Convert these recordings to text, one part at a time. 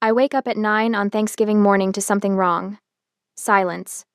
I wake up at 9 on Thanksgiving morning to something wrong. Silence.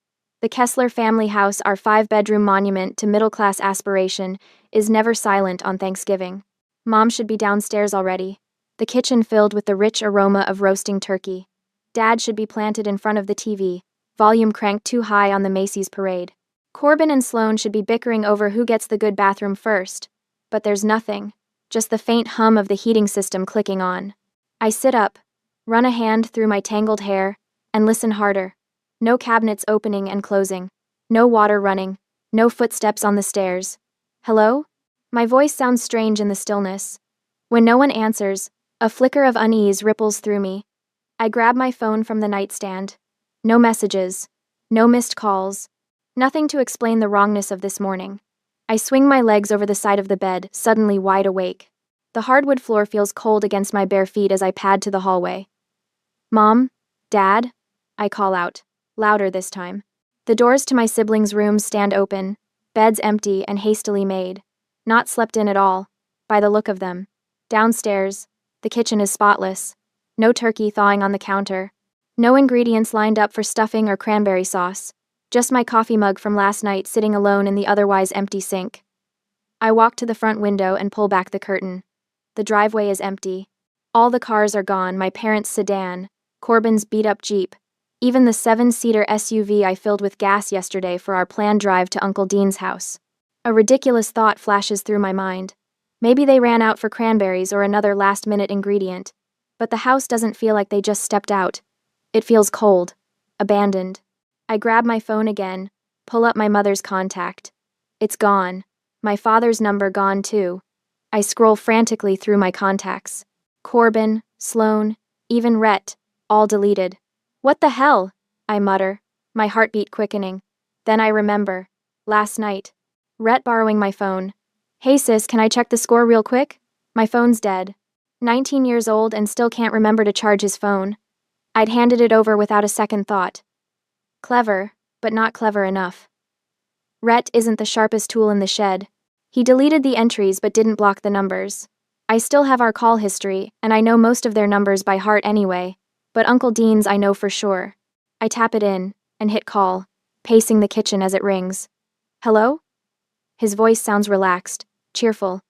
The Kessler family house, our 5-bedroom monument to middle-class aspiration, is never silent on Thanksgiving. Mom should be downstairs already, the kitchen filled with the rich aroma of roasting turkey. Dad should be planted in front of the TV, volume cranked too high on the Macy's parade. Corbin and Sloane should be bickering over who gets the good bathroom first. But there's nothing, just the faint hum of the heating system clicking on. I sit up, run a hand through my tangled hair, and listen harder. No cabinets opening and closing. No water running. No footsteps on the stairs. Hello? My voice sounds strange in the stillness. When no one answers, a flicker of unease ripples through me. I grab my phone from the nightstand. No messages. No missed calls. Nothing to explain the wrongness of this morning. I swing my legs over the side of the bed, suddenly wide awake. The hardwood floor feels cold against my bare feet as I pad to the hallway. Mom? Dad? I call out, louder this time. The doors to my siblings' rooms stand open, beds empty and hastily made. Not slept in at all, by the look of them. Downstairs, the kitchen is spotless. No turkey thawing on the counter. No ingredients lined up for stuffing or cranberry sauce. Just my coffee mug from last night sitting alone in the otherwise empty sink. I walk to the front window and pull back the curtain. The driveway is empty. All the cars are gone, my parents' sedan, Corbin's beat-up Jeep, even the 7-seater SUV I filled with gas yesterday for our planned drive to Uncle Dean's house. A ridiculous thought flashes through my mind. Maybe they ran out for cranberries or another last-minute ingredient. But the house doesn't feel like they just stepped out. It feels cold, abandoned. I grab my phone again, pull up my mother's contact. It's gone. My father's number gone too. I scroll frantically through my contacts. Corbin, Sloane, even Rhett, all deleted. What the hell? I mutter, my heartbeat quickening. Then I remember. Last night. Rhett borrowing my phone. Hey sis, can I check the score real quick? My phone's dead. 19 years old and still can't remember to charge his phone. I'd handed it over without a second thought. Clever, but not clever enough. Rhett isn't the sharpest tool in the shed. He deleted the entries but didn't block the numbers. I still have our call history, and I know most of their numbers by heart anyway, but Uncle Dean's I know for sure. I tap it in, and hit call, pacing the kitchen as it rings. Hello? His voice sounds relaxed, cheerful.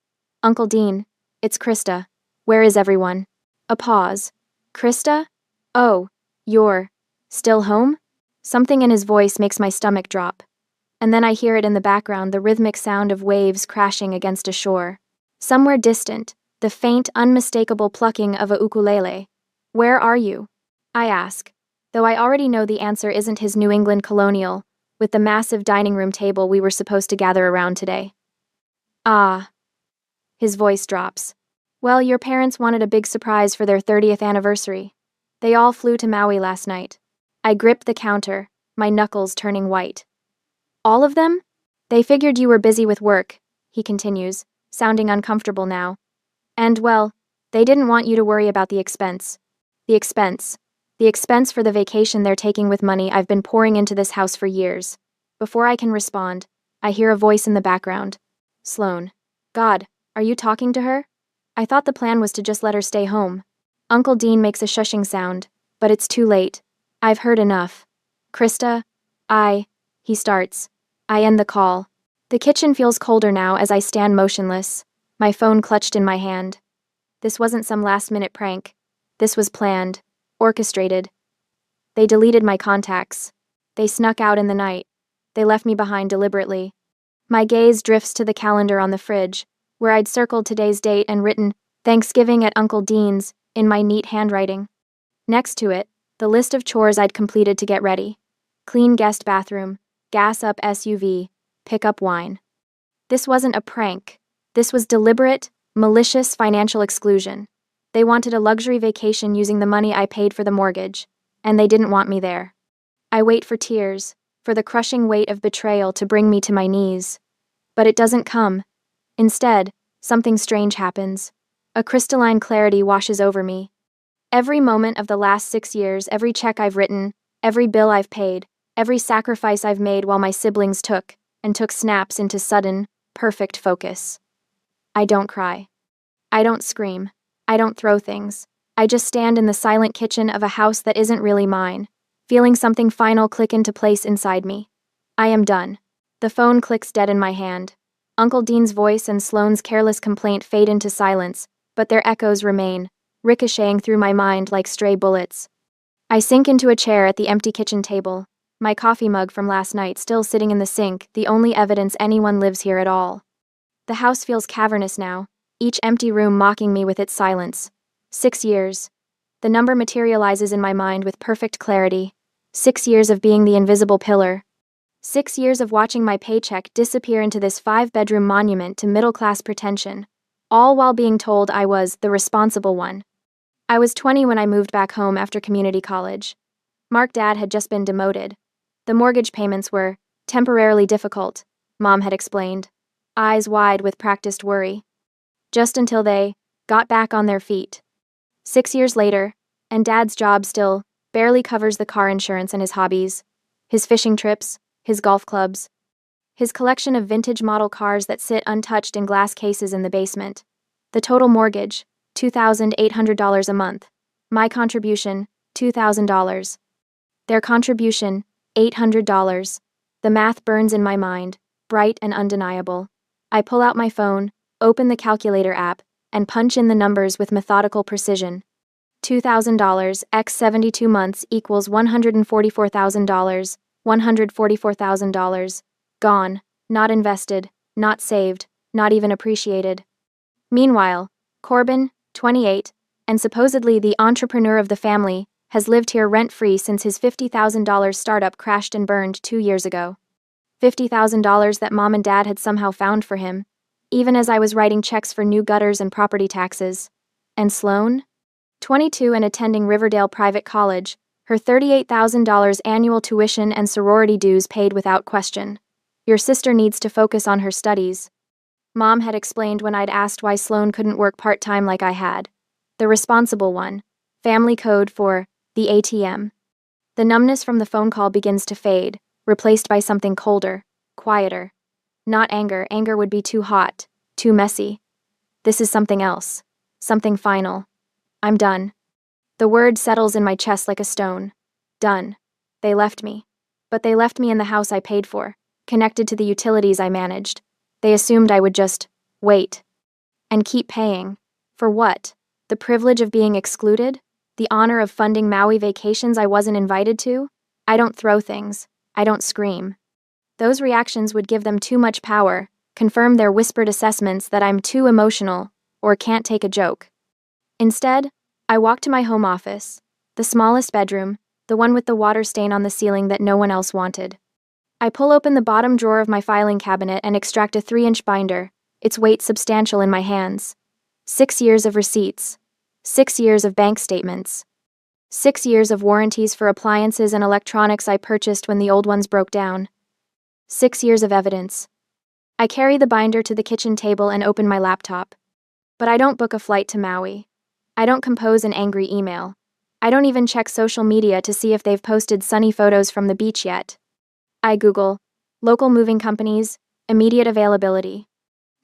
Uncle Dean, it's Krista. Where is everyone? A pause. Krista? Oh, you're still home? Something in his voice makes my stomach drop. And then I hear it in the background, the rhythmic sound of waves crashing against a shore. Somewhere distant, the faint, unmistakable plucking of a ukulele. Where are you? I ask, though I already know the answer isn't his New England colonial, with the massive dining room table we were supposed to gather around today. Ah. His voice drops. Well, your parents wanted a big surprise for their 30th anniversary. They all flew to Maui last night. I grip the counter, my knuckles turning white. All of them? They figured you were busy with work, he continues, sounding uncomfortable now. And, well, they didn't want you to worry about the expense. The expense. The expense for the vacation they're taking with money I've been pouring into this house for years. Before I can respond, I hear a voice in the background. Sloane. God, are you talking to her? I thought the plan was to just let her stay home. Uncle Dean makes a shushing sound, but it's too late. I've heard enough. Krista, he starts. I end the call. The kitchen feels colder now as I stand motionless, my phone clutched in my hand. This wasn't some last-minute prank. This was planned, orchestrated. They deleted my contacts. They snuck out in the night. They left me behind deliberately. My gaze drifts to the calendar on the fridge, where I'd circled today's date and written Thanksgiving at Uncle Dean's in my neat handwriting. Next to it, the list of chores I'd completed to get ready. Clean guest bathroom, gas up SUV, pick up wine. This wasn't a prank. This was deliberate, malicious financial exclusion. They wanted a luxury vacation using the money I paid for the mortgage, and they didn't want me there. I wait for tears, for the crushing weight of betrayal to bring me to my knees. But it doesn't come. Instead, something strange happens. A crystalline clarity washes over me. Every moment of the last 6 years, every check I've written, every bill I've paid, every sacrifice I've made while my siblings took snaps into sudden, perfect focus. I don't cry. I don't scream. I don't throw things. I just stand in the silent kitchen of a house that isn't really mine, feeling something final click into place inside me. I am done. The phone clicks dead in my hand. Uncle Dean's voice and Sloane's careless complaint fade into silence, but their echoes remain, ricocheting through my mind like stray bullets. I sink into a chair at the empty kitchen table, my coffee mug from last night still sitting in the sink, the only evidence anyone lives here at all. The house feels cavernous now, each empty room mocking me with its silence. 6 years. The number materializes in my mind with perfect clarity. 6 years of being the invisible pillar. 6 years of watching my paycheck disappear into this 5-bedroom monument to middle-class pretension, all while being told I was the responsible one. I was 20 when I moved back home after community college. Mark's dad had just been demoted. The mortgage payments were temporarily difficult, Mom had explained, eyes wide with practiced worry. Just until they got back on their feet. 6 years later, and Dad's job still barely covers the car insurance and his hobbies, his fishing trips, his golf clubs, his collection of vintage model cars that sit untouched in glass cases in the basement. The total mortgage, $2,800 a month. My contribution, $2,000. Their contribution, $800. The math burns in my mind, bright and undeniable. I pull out my phone, open the calculator app, and punch in the numbers with methodical precision. $2,000 x 72 months equals $144,000, $144,000. Gone, not invested, not saved, not even appreciated. Meanwhile, Corbin, 28, and supposedly the entrepreneur of the family, has lived here rent-free since his $50,000 startup crashed and burned 2 years ago. $50,000 that Mom and Dad had somehow found for him, even as I was writing checks for new gutters and property taxes. And Sloane? 22 and attending Riverdale Private College, her $38,000 annual tuition and sorority dues paid without question. Your sister needs to focus on her studies. Mom had explained when I'd asked why Sloane couldn't work part-time like I had. The responsible one. Family code for the ATM. The numbness from the phone call begins to fade, replaced by something colder, quieter. Not anger, anger would be too hot, too messy. This is something else, something final. I'm done. The word settles in my chest like a stone. Done. They left me. But they left me in the house I paid for, connected to the utilities I managed. They assumed I would just wait. And keep paying. For what? The privilege of being excluded? The honor of funding Maui vacations I wasn't invited to? I don't throw things. I don't scream. Those reactions would give them too much power, confirm their whispered assessments that I'm too emotional, or can't take a joke. Instead, I walk to my home office, the smallest bedroom, the one with the water stain on the ceiling that no one else wanted. I pull open the bottom drawer of my filing cabinet and extract a 3-inch binder, its weight substantial in my hands. 6 years of receipts. 6 years of bank statements. 6 years of warranties for appliances and electronics I purchased when the old ones broke down. 6 years of evidence. I carry the binder to the kitchen table and open my laptop. But I don't book a flight to Maui. I don't compose an angry email. I don't even check social media to see if they've posted sunny photos from the beach yet. I Google local moving companies, immediate availability.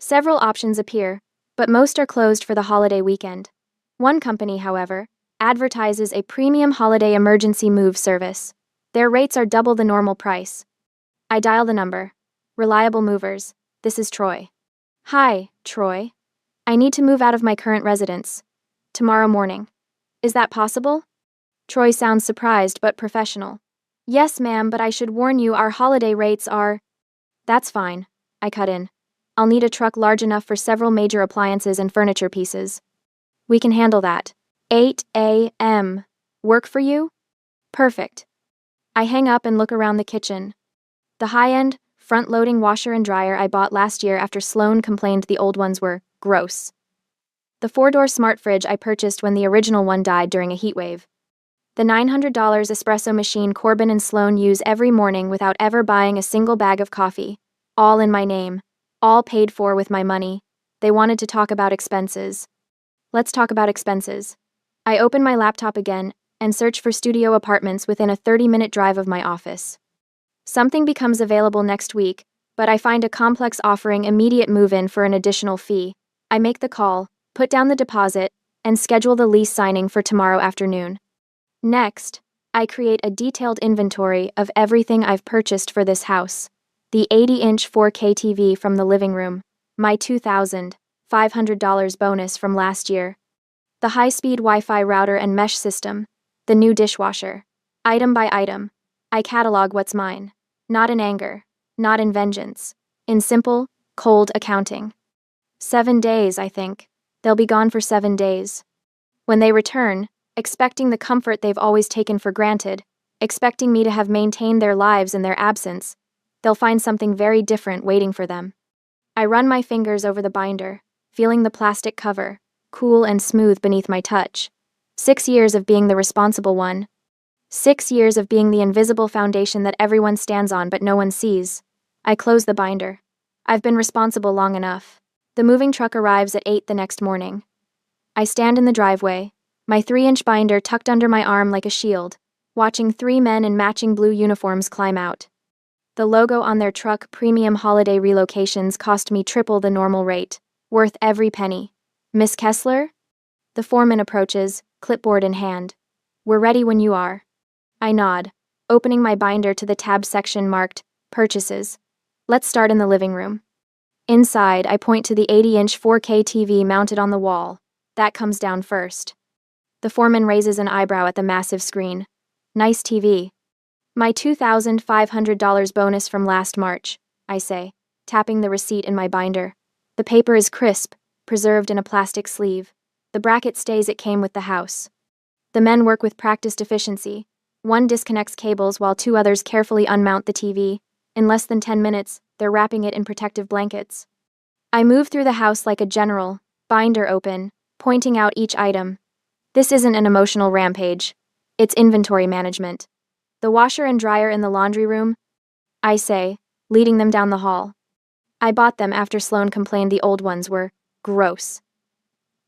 Several options appear, but most are closed for the holiday weekend. One company, however, advertises a premium holiday emergency move service. Their rates are double the normal price. I dial the number. Reliable movers. This is Troy. Hi, Troy. I need to move out of my current residence. Tomorrow morning. Is that possible? Troy sounds surprised but professional. Yes, ma'am, but I should warn you our holiday rates are... That's fine, I cut in. I'll need a truck large enough for several major appliances and furniture pieces. We can handle that. 8 a.m. Work for you? Perfect. I hang up and look around the kitchen. The high-end, front-loading washer and dryer I bought last year after Sloane complained the old ones were gross. The 4-door smart fridge I purchased when the original one died during a heatwave. The $900 espresso machine Corbin and Sloane use every morning without ever buying a single bag of coffee. All in my name. All paid for with my money. They wanted to talk about expenses. Let's talk about expenses. I open my laptop again and search for studio apartments within a 30-minute drive of my office. Something becomes available next week, but I find a complex offering immediate move-in for an additional fee. I make the call, put down the deposit, and schedule the lease signing for tomorrow afternoon. Next, I create a detailed inventory of everything I've purchased for this house. The 80-inch 4K TV from the living room, my $2,500 bonus from last year, the high-speed Wi-Fi router and mesh system, the new dishwasher. Item by item, I catalog what's mine. Not in anger, not in vengeance. In simple, cold accounting. 7 days, I think. They'll be gone for 7 days. When they return, expecting the comfort they've always taken for granted, expecting me to have maintained their lives in their absence, they'll find something very different waiting for them. I run my fingers over the binder, feeling the plastic cover, cool and smooth beneath my touch. 6 years of being the responsible one. 6 years of being the invisible foundation that everyone stands on but no one sees. I close the binder. I've been responsible long enough. The moving truck arrives at 8 the next morning. I stand in the driveway, my 3-inch binder tucked under my arm like a shield, watching 3 men in matching blue uniforms climb out. The logo on their truck, Premium Holiday Relocations, cost me triple the normal rate, worth every penny. Miss Kessler? The foreman approaches, clipboard in hand. We're ready when you are. I nod, opening my binder to the tab section marked Purchases. Let's start in the living room. Inside, I point to the 80-inch 4K TV mounted on the wall. That comes down first. The foreman raises an eyebrow at the massive screen. Nice TV. My $2,500 bonus from last March, I say, tapping the receipt in my binder. The paper is crisp, preserved in a plastic sleeve. The bracket stays it came with the house. The men work with practiced efficiency. One disconnects cables while 2 others carefully unmount the TV. In less than 10 minutes, they're wrapping it in protective blankets. I move through the house like a general, binder open, pointing out each item. This isn't an emotional rampage. It's inventory management. The washer and dryer in the laundry room, I say, leading them down the hall. I bought them after Sloan complained the old ones were gross.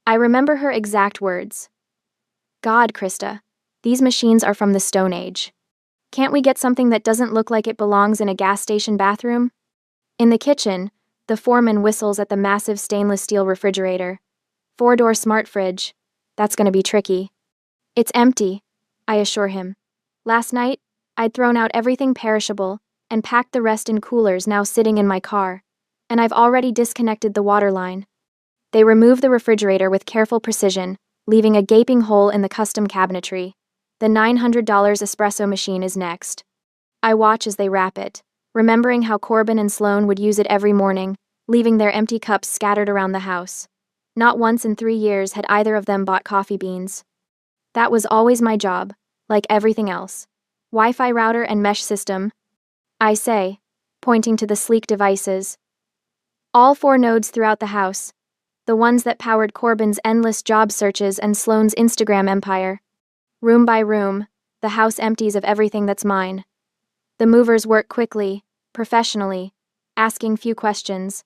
I remember her exact words. God, Krista, these machines are from the Stone Age. Can't we get something that doesn't look like it belongs in a gas station bathroom? In the kitchen, the foreman whistles at the massive stainless steel refrigerator. 4-door smart fridge. That's gonna be tricky. It's empty, I assure him. Last night, I'd thrown out everything perishable and packed the rest in coolers now sitting in my car, and I've already disconnected the water line. They remove the refrigerator with careful precision, leaving a gaping hole in the custom cabinetry. The $900 espresso machine is next. I watch as they wrap it, remembering how Corbin and Sloan would use it every morning, leaving their empty cups scattered around the house. Not once in 3 years had either of them bought coffee beans. That was always my job, like everything else. Wi-Fi router and mesh system, I say, pointing to the sleek devices. All 4 nodes throughout the house, the ones that powered Corbin's endless job searches and Sloan's Instagram empire. Room by room, the house empties of everything that's mine. The movers work quickly, professionally, asking few questions.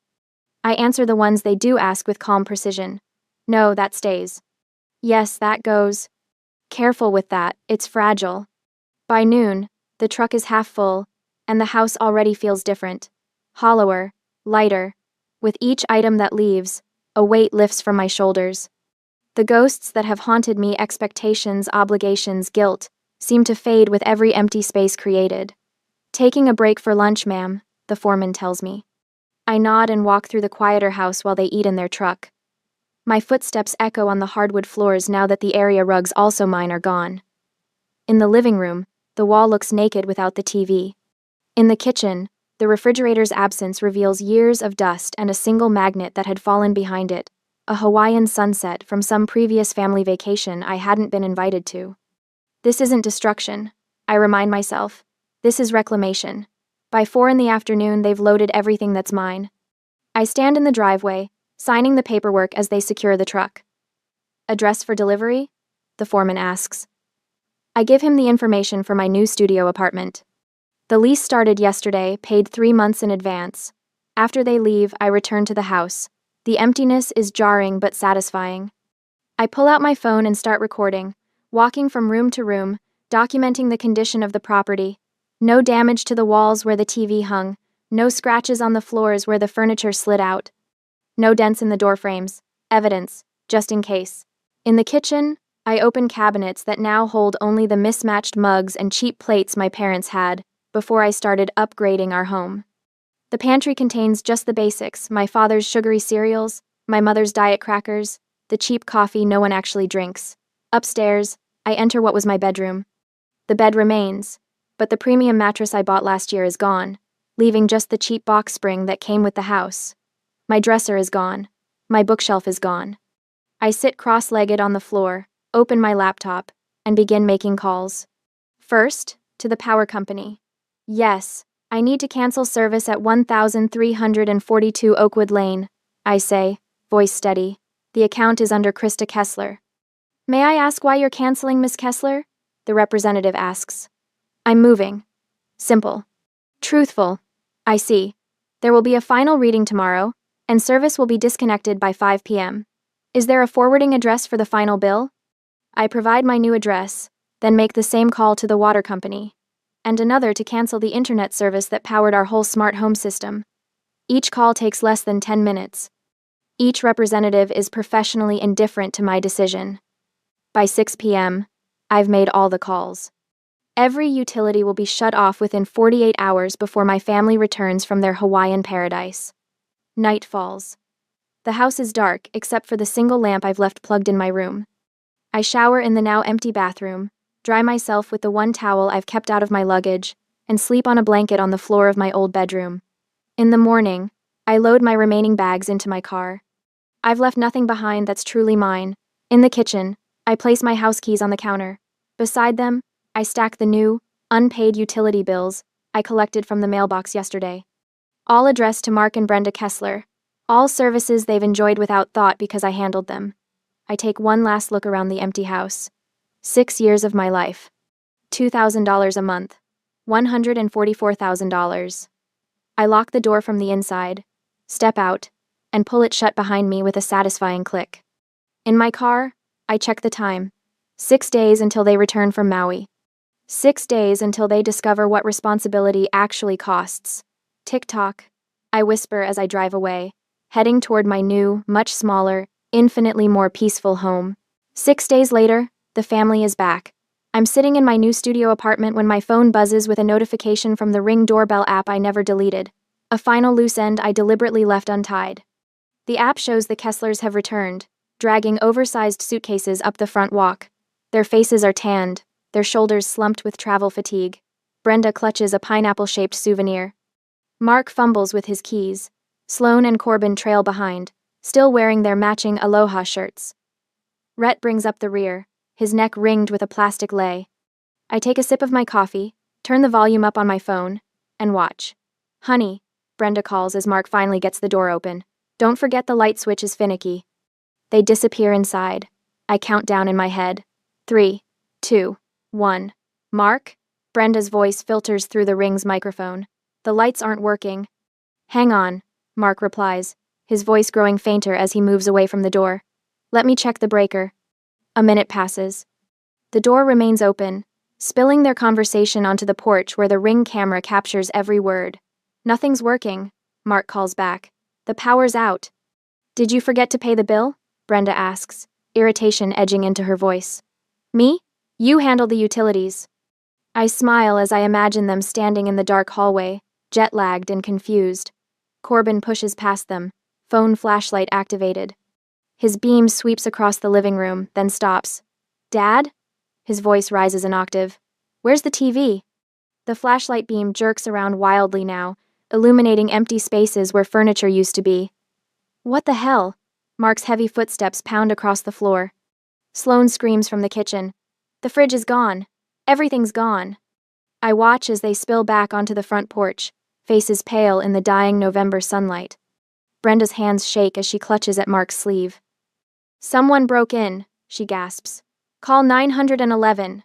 I answer the ones they do ask with calm precision. No, that stays. Yes, that goes. Careful with that, it's fragile. By noon, the truck is half full, and the house already feels different. Hollower, lighter. With each item that leaves, a weight lifts from my shoulders. The ghosts that have haunted me, expectations, obligations, guilt, seem to fade with every empty space created. Taking a break for lunch, ma'am, the foreman tells me. I nod and walk through the quieter house while they eat in their truck. My footsteps echo on the hardwood floors now that the area rugs, also mine, are gone. In the living room, the wall looks naked without the TV. In the kitchen, the refrigerator's absence reveals years of dust and a single magnet that had fallen behind it, a Hawaiian sunset from some previous family vacation I hadn't been invited to. This isn't destruction, I remind myself. This is reclamation. By 4 in the afternoon, they've loaded everything that's mine. I stand in the driveway, signing the paperwork as they secure the truck. Address for delivery? The foreman asks. I give him the information for my new studio apartment. The lease started yesterday, paid 3 months in advance. After they leave, I return to the house. The emptiness is jarring but satisfying. I pull out my phone and start recording, walking from room to room, documenting the condition of the property. No damage to the walls where the TV hung, no scratches on the floors where the furniture slid out. No dents in the door frames. Evidence, just in case. In the kitchen, I open cabinets that now hold only the mismatched mugs and cheap plates my parents had before I started upgrading our home. The pantry contains just the basics: my father's sugary cereals, my mother's diet crackers, the cheap coffee no one actually drinks. Upstairs, I enter what was my bedroom. The bed remains, but the premium mattress I bought last year is gone, leaving just the cheap box spring that came with the house. My dresser is gone. My bookshelf is gone. I sit cross-legged on the floor, open my laptop, and begin making calls. First, to the power company. Yes, I need to cancel service at 1342 Oakwood Lane, I say, voice steady. The account is under Krista Kessler. May I ask why you're canceling, Miss Kessler? The representative asks. I'm moving. Simple. Truthful. I see. There will be a final reading tomorrow, and service will be disconnected by 5 p.m. Is there a forwarding address for the final bill? I provide my new address, then make the same call to the water company, and another to cancel the internet service that powered our whole smart home system. Each call takes less than 10 minutes. Each representative is professionally indifferent to my decision. By 6 p.m., I've made all the calls. Every utility will be shut off within 48 hours before my family returns from their Hawaiian paradise. Night falls. The house is dark except for the single lamp I've left plugged in my room. I shower in the now empty bathroom, dry myself with the one towel I've kept out of my luggage, and sleep on a blanket on the floor of my old bedroom. In the morning, I load my remaining bags into my car. I've left nothing behind that's truly mine. In the kitchen, I place my house keys on the counter. Beside them, I stack the new, unpaid utility bills I collected from the mailbox yesterday. All addressed to Mark and Brenda Kessler. All services they've enjoyed without thought because I handled them. I take one last look around the empty house. 6 years of my life. $2,000 a month. $144,000. I lock the door from the inside, step out, and pull it shut behind me with a satisfying click. In my car, I check the time. 6 days until they return from Maui. 6 days until they discover what responsibility actually costs. Tick-tock, I whisper as I drive away, heading toward my new, much smaller, infinitely more peaceful home. 6 days later, the family is back. I'm sitting in my new studio apartment when my phone buzzes with a notification from the Ring doorbell app I never deleted. A final loose end I deliberately left untied. The app shows the Kesslers have returned, dragging oversized suitcases up the front walk. Their faces are tanned, their shoulders slumped with travel fatigue. Brenda clutches a pineapple-shaped souvenir. Mark fumbles with his keys. Sloan and Corbin trail behind, still wearing their matching Aloha shirts. Rhett brings up the rear, his neck ringed with a plastic lei. I take a sip of my coffee, turn the volume up on my phone, and watch. Honey, Brenda calls as Mark finally gets the door open. Don't forget the light switch is finicky. They disappear inside. I count down in my head. 3, 2, 1. Mark? Brenda's voice filters through the Ring's microphone. The lights aren't working. Hang on, Mark replies, his voice growing fainter as he moves away from the door. Let me check the breaker. A minute passes. The door remains open, spilling their conversation onto the porch where the Ring camera captures every word. Nothing's working, Mark calls back. The power's out. Did you forget to pay the bill? Brenda asks, irritation edging into her voice. Me? You handle the utilities. I smile as I imagine them standing in the dark hallway, jet-lagged and confused. Corbin pushes past them, phone flashlight activated. His beam sweeps across the living room, then stops. Dad? His voice rises an octave. Where's the TV? The flashlight beam jerks around wildly now, illuminating empty spaces where furniture used to be. What the hell? Mark's heavy footsteps pound across the floor. Sloan screams from the kitchen. The fridge is gone. Everything's gone. I watch as they spill back onto the front porch, faces pale in the dying November sunlight. Brenda's hands shake as she clutches at Mark's sleeve. Someone broke in, she gasps. Call 911.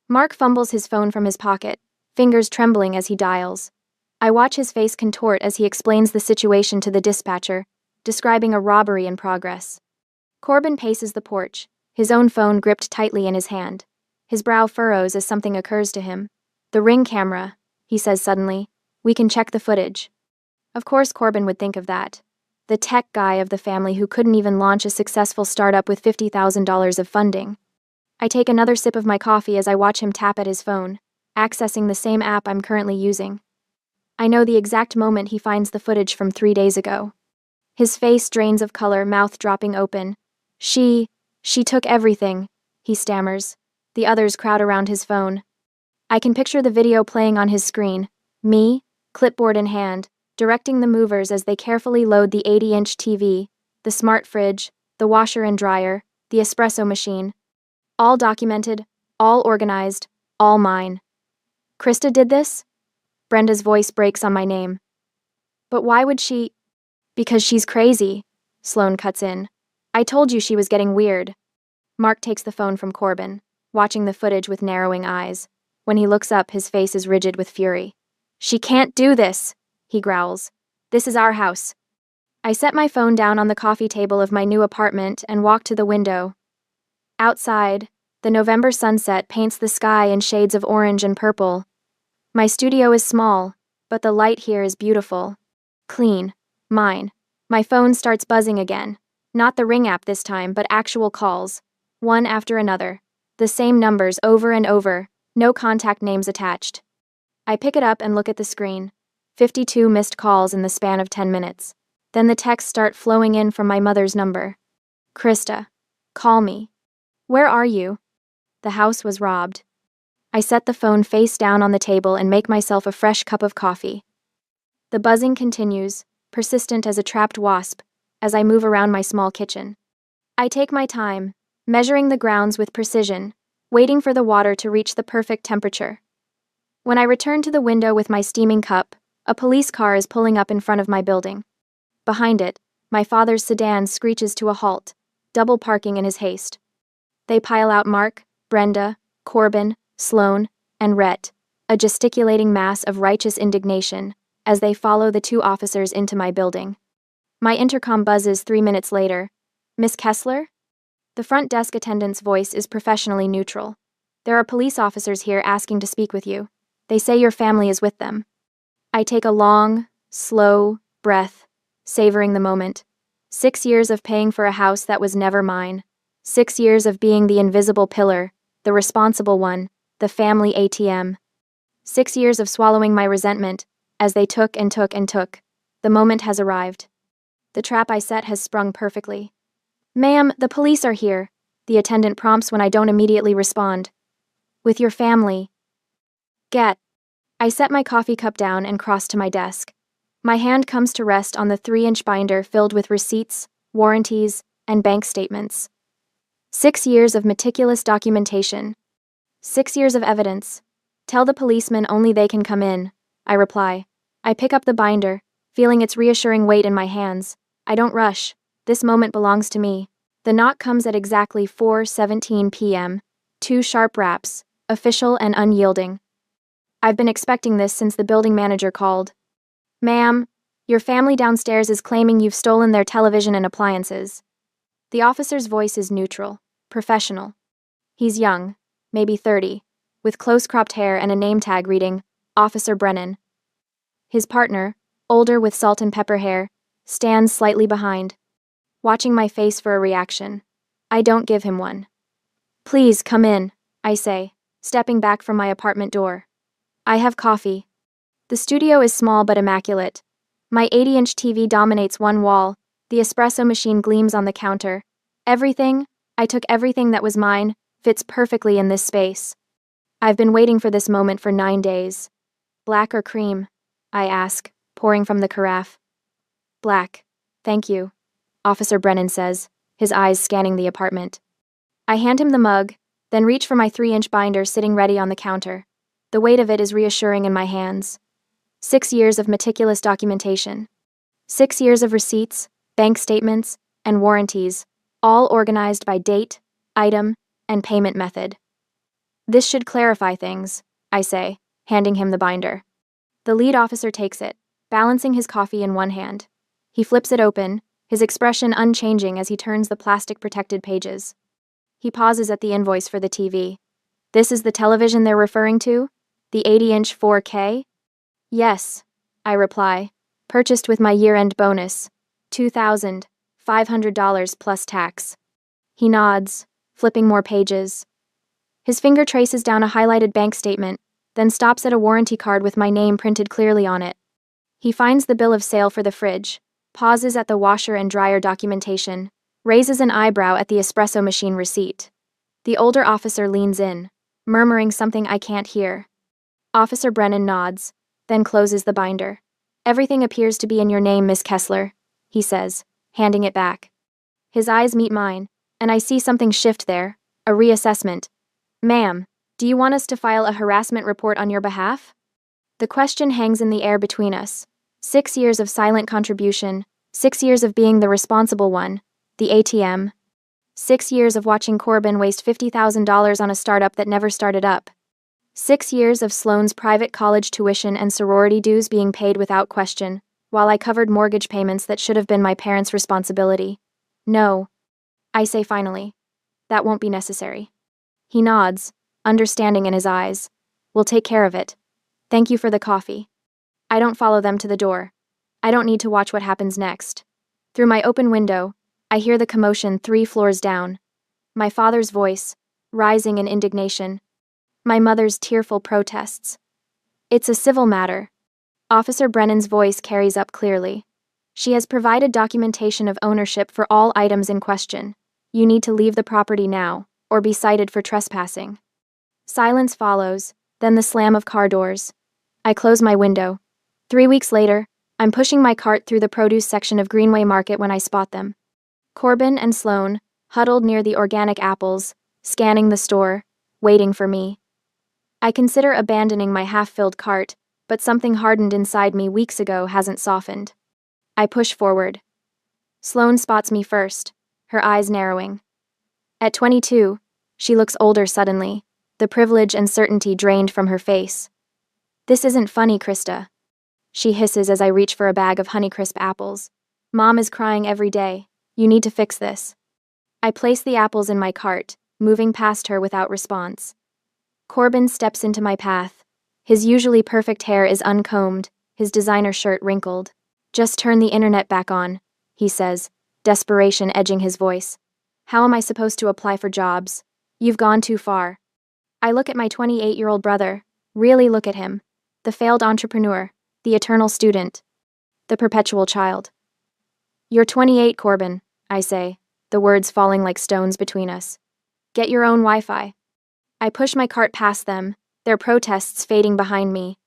Mark fumbles his phone from his pocket, fingers trembling as he dials. I watch his face contort as he explains the situation to the dispatcher, describing a robbery in progress. Corbin paces the porch, his own phone gripped tightly in his hand. His brow furrows as something occurs to him. The Ring camera, he says suddenly. We can check the footage. Of course Corbin would think of that. the tech guy of the family who couldn't even launch a successful startup with $50,000 of funding. I take another sip of my coffee as I watch him tap at his phone, accessing the same app I'm currently using. I know the exact moment he finds the footage from 3 days ago. His face drains of color, mouth dropping open. She took everything, he stammers. The others crowd around his phone. I can picture the video playing on his screen, me, clipboard in hand, directing the movers as they carefully load the 80-inch TV, the smart fridge, the washer and dryer, the espresso machine. All documented, all organized, all mine. Krista did this? Brenda's voice breaks on my name. But why would she? Because she's crazy, Sloane cuts in. I told you she was getting weird. Mark takes the phone from Corbin, watching the footage with narrowing eyes. When he looks up, his face is rigid with fury. She can't do this, he growls. This is our house. I set my phone down on the coffee table of my new apartment and walk to the window. Outside, the November sunset paints the sky in shades of orange and purple. My studio is small, but the light here is beautiful. Clean. Mine. My phone starts buzzing again. Not the Ring app this time, but actual calls. One after another. The same numbers over and over. No contact names attached. I pick it up and look at the screen. 52 missed calls in the span of 10 minutes. Then the texts start flowing in from my mother's number. Krista. Call me. Where are you? The house was robbed. I set the phone face down on the table and make myself a fresh cup of coffee. The buzzing continues, persistent as a trapped wasp, as I move around my small kitchen. I take my time, measuring the grounds with precision, waiting for the water to reach the perfect temperature. When I return to the window with my steaming cup, a police car is pulling up in front of my building. Behind it, my father's sedan screeches to a halt, double parking in his haste. They pile out Mark, Brenda, Corbin, Sloane, and Rhett, a gesticulating mass of righteous indignation, as they follow the 2 officers into my building. My intercom buzzes 3 minutes later. Miss Kessler? The front desk attendant's voice is professionally neutral. There are police officers here asking to speak with you. They say your family is with them. I take a long, slow breath, savoring the moment. 6 years of paying for a house that was never mine. 6 years of being the invisible pillar, the responsible one, the family ATM. 6 years of swallowing my resentment, as they took and took and took. The moment has arrived. The trap I set has sprung perfectly. Ma'am, the police are here, the attendant prompts when I don't immediately respond. With your family. Get. I set my coffee cup down and cross to my desk. My hand comes to rest on the 3-inch binder filled with receipts, warranties, and bank statements. 6 years of meticulous documentation. 6 years of evidence. Tell the policeman only they can come in, I reply. I pick up the binder, feeling its reassuring weight in my hands. I don't rush. This moment belongs to me. The knock comes at exactly 4:17 p.m. 2 sharp raps, official and unyielding. I've been expecting this since the building manager called. Ma'am, your family downstairs is claiming you've stolen their television and appliances. The officer's voice is neutral, professional. He's young, maybe 30, with close-cropped hair and a name tag reading, Officer Brennan. His partner, older with salt and pepper hair, stands slightly behind, watching my face for a reaction. I don't give him one. Please come in, I say, stepping back from my apartment door. I have coffee. The studio is small but immaculate. My 80-inch TV dominates one wall, the espresso machine gleams on the counter. Everything, I took everything that was mine, fits perfectly in this space. I've been waiting for this moment for 9 days. Black or cream? I ask, pouring from the carafe. Black. Thank you, Officer Brennan says, his eyes scanning the apartment. I hand him the mug, then reach for my 3-inch binder sitting ready on the counter. The weight of it is reassuring in my hands. 6 years of meticulous documentation. 6 years of receipts, bank statements, and warranties, all organized by date, item, and payment method. This should clarify things, I say, handing him the binder. The lead officer takes it, balancing his coffee in one hand. He flips it open, his expression unchanging as he turns the plastic-protected pages. He pauses at the invoice for the TV. This is the television they're referring to? The 80-inch 4K? Yes, I reply, purchased with my year-end bonus. $2,500 plus tax. He nods, flipping more pages. His finger traces down a highlighted bank statement, then stops at a warranty card with my name printed clearly on it. He finds the bill of sale for the fridge, pauses at the washer and dryer documentation, raises an eyebrow at the espresso machine receipt. The older officer leans in, murmuring something I can't hear. Officer Brennan nods, then closes the binder. "Everything appears to be in your name, Miss Kessler," he says, handing it back. His eyes meet mine, and I see something shift there, a reassessment. "Ma'am, do you want us to file a harassment report on your behalf?" The question hangs in the air between us. 6 years of silent contribution, 6 years of being the responsible one, the ATM. 6 years of watching Corbin waste $50,000 on a startup that never started up. 6 years of Sloane's private college tuition and sorority dues being paid without question, while I covered mortgage payments that should have been my parents' responsibility. "No," I say finally. "That won't be necessary." He nods, understanding in his eyes. "We'll take care of it. Thank you for the coffee." I don't follow them to the door. I don't need to watch what happens next. Through my open window, I hear the commotion 3 floors down. My father's voice, rising in indignation. My mother's tearful protests. "It's a civil matter." Officer Brennan's voice carries up clearly. "She has provided documentation of ownership for all items in question. You need to leave the property now, or be cited for trespassing." Silence follows, then the slam of car doors. I close my window. 3 weeks later, I'm pushing my cart through the produce section of Greenway Market when I spot them. Corbin and Sloane, huddled near the organic apples, scanning the store, waiting for me. I consider abandoning my half-filled cart, but something hardened inside me weeks ago hasn't softened. I push forward. Sloane spots me first, her eyes narrowing. At 22, she looks older suddenly, the privilege and certainty drained from her face. "This isn't funny, Krista," she hisses as I reach for a bag of Honeycrisp apples. "Mom is crying every day. You need to fix this." I place the apples in my cart, moving past her without response. Corbin steps into my path. His usually perfect hair is uncombed, his designer shirt wrinkled. "Just turn the internet back on," he says, desperation edging his voice. "How am I supposed to apply for jobs? You've gone too far." I look at my 28-year-old brother, really look at him. The failed entrepreneur, the eternal student, the perpetual child. "You're 28, Corbin," I say, the words falling like stones between us. "Get your own Wi-Fi." I push my cart past them, their protests fading behind me.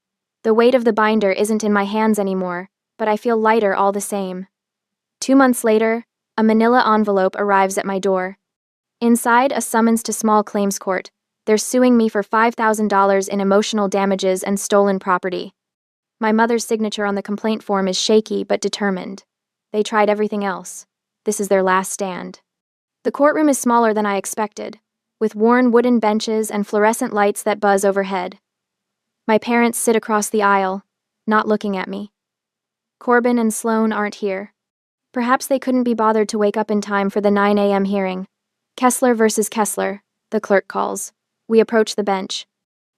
The weight of the binder isn't in my hands anymore, but I feel lighter all the same. 2 months later, a manila envelope arrives at my door. Inside, a summons to small claims court. They're suing me for $5,000 in emotional damages and stolen property. My mother's signature on the complaint form is shaky but determined. They tried everything else. This is their last stand. The courtroom is smaller than I expected, with worn wooden benches and fluorescent lights that buzz overhead. My parents sit across the aisle, not looking at me. Corbin and Sloane aren't here. Perhaps they couldn't be bothered to wake up in time for the 9 a.m. hearing. "Kessler versus Kessler," the clerk calls. We approach the bench.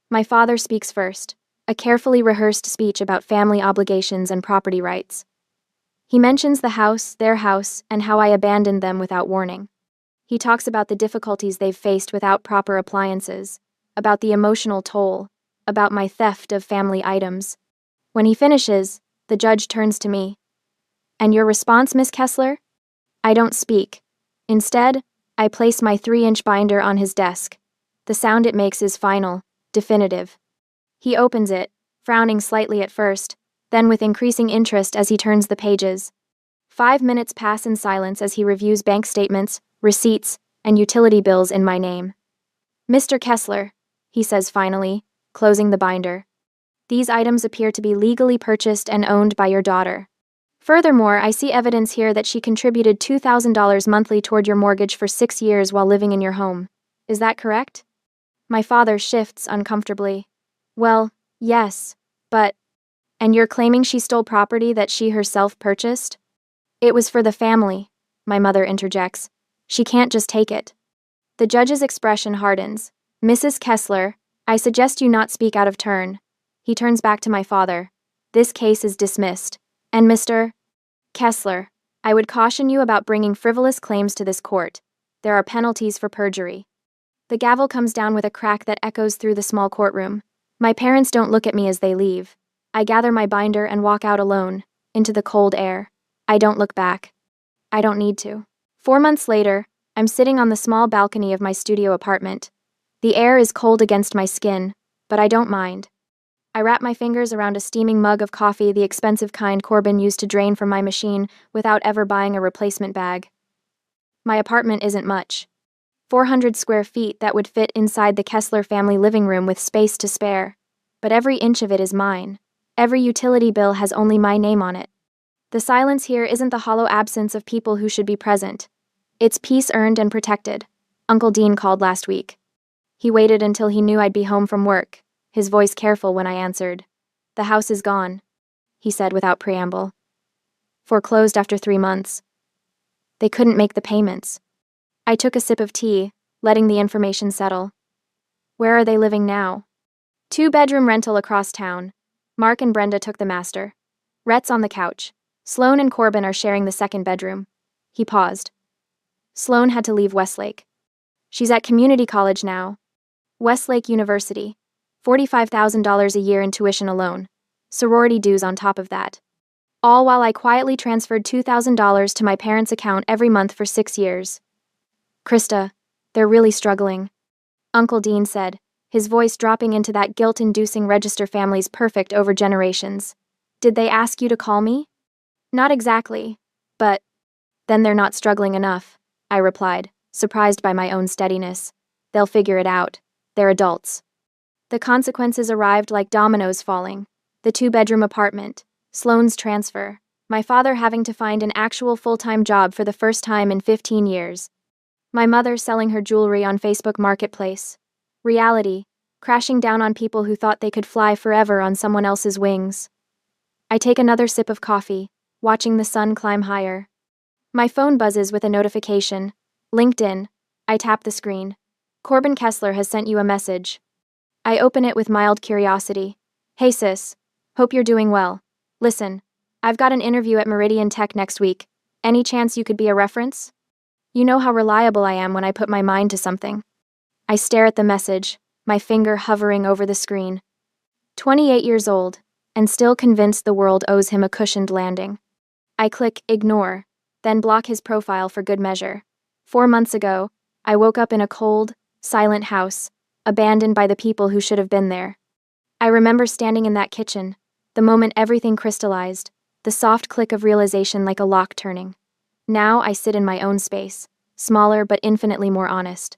My father speaks first, a carefully rehearsed speech about family obligations and property rights. He mentions the house, their house, and how I abandoned them without warning. He talks about the difficulties they've faced without proper appliances, about the emotional toll, about my theft of family items. When he finishes, the judge turns to me. "And your response, Miss Kessler?" I don't speak. Instead, I place my 3-inch binder on his desk. The sound it makes is final, definitive. He opens it, frowning slightly at first, then with increasing interest as he turns the pages. 5 minutes pass in silence as he reviews bank statements, receipts, and utility bills in my name. "Mr. Kessler," he says finally, closing the binder. "These items appear to be legally purchased and owned by your daughter. Furthermore, I see evidence here that she contributed $2,000 monthly toward your mortgage for 6 years while living in your home. Is that correct?" My father shifts uncomfortably. "Well, yes, but..." "And you're claiming she stole property that she herself purchased?" "It was for the family," my mother interjects. "She can't just take it." The judge's expression hardens. "Mrs. Kessler, I suggest you not speak out of turn." He turns back to my father. "This case is dismissed. And Mr. Kessler," I would caution you about bringing frivolous claims to this court. There are penalties for perjury. The gavel comes down with a crack that echoes through the small courtroom. My parents don't look at me as they leave. I gather my binder and walk out alone, into the cold air. I don't look back. I don't need to. 4 months later, I'm sitting on the small balcony of my studio apartment. The air is cold against my skin, but I don't mind. I wrap my fingers around a steaming mug of coffee, the expensive kind Corbin used to drain from my machine without ever buying a replacement bag. My apartment isn't much. 400 square feet that would fit inside the Kessler family living room with space to spare. But every inch of it is mine. Every utility bill has only my name on it. The silence here isn't the hollow absence of people who should be present. It's peace earned and protected. Uncle Dean called last week. He waited until he knew I'd be home from work, his voice careful when I answered. The house is gone, he said without preamble. Foreclosed after 3 months. They couldn't make the payments. I took a sip of tea, letting the information settle. Where are they living now? 2-bedroom rental across town. Mark and Brenda took the master. Rhett's on the couch. Sloan and Corbin are sharing the 2nd bedroom. He paused. Sloan had to leave Westlake. She's at community college now. Westlake University. $45,000 a year in tuition alone. Sorority dues on top of that. All while I quietly transferred $2,000 to my parents' account every month for 6 years. Krista, they're really struggling, Uncle Dean said, his voice dropping into that guilt-inducing register family's perfect over generations. Did they ask you to call me? Not exactly, but then they're not struggling enough, I replied, surprised by my own steadiness. They'll figure it out. They're adults. The consequences arrived like dominoes falling. The 2-bedroom apartment, Sloan's transfer, my father having to find an actual full-time job for the first time in 15 years. My mother selling her jewelry on Facebook Marketplace. Reality, crashing down on people who thought they could fly forever on someone else's wings. I take another sip of coffee, watching the sun climb higher. My phone buzzes with a notification. LinkedIn. I tap the screen. Corbin Kessler has sent you a message. I open it with mild curiosity. Hey sis, hope you're doing well. Listen, I've got an interview at Meridian Tech next week. Any chance you could be a reference? You know how reliable I am when I put my mind to something. I stare at the message, my finger hovering over the screen. 28 years old, and still convinced the world owes him a cushioned landing. I click ignore, then block his profile for good measure. 4 months ago, I woke up in a cold, silent house, abandoned by the people who should have been there. I remember standing in that kitchen, the moment everything crystallized, the soft click of realization like a lock turning. Now I sit in my own space, smaller but infinitely more honest.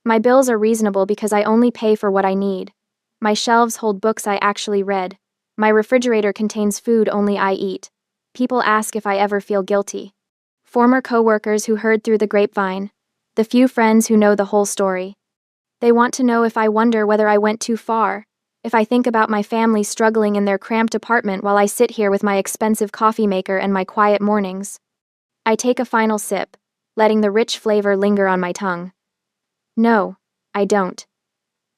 My bills are reasonable because I only pay for what I need. My shelves hold books I actually read. My refrigerator contains food only I eat. People ask if I ever feel guilty. Former coworkers who heard through the grapevine. The few friends who know the whole story. They want to know if I wonder whether I went too far, if I think about my family struggling in their cramped apartment while I sit here with my expensive coffee maker and my quiet mornings. I take a final sip, letting the rich flavor linger on my tongue. No, I don't.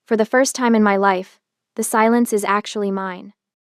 For the first time in my life, the silence is actually mine.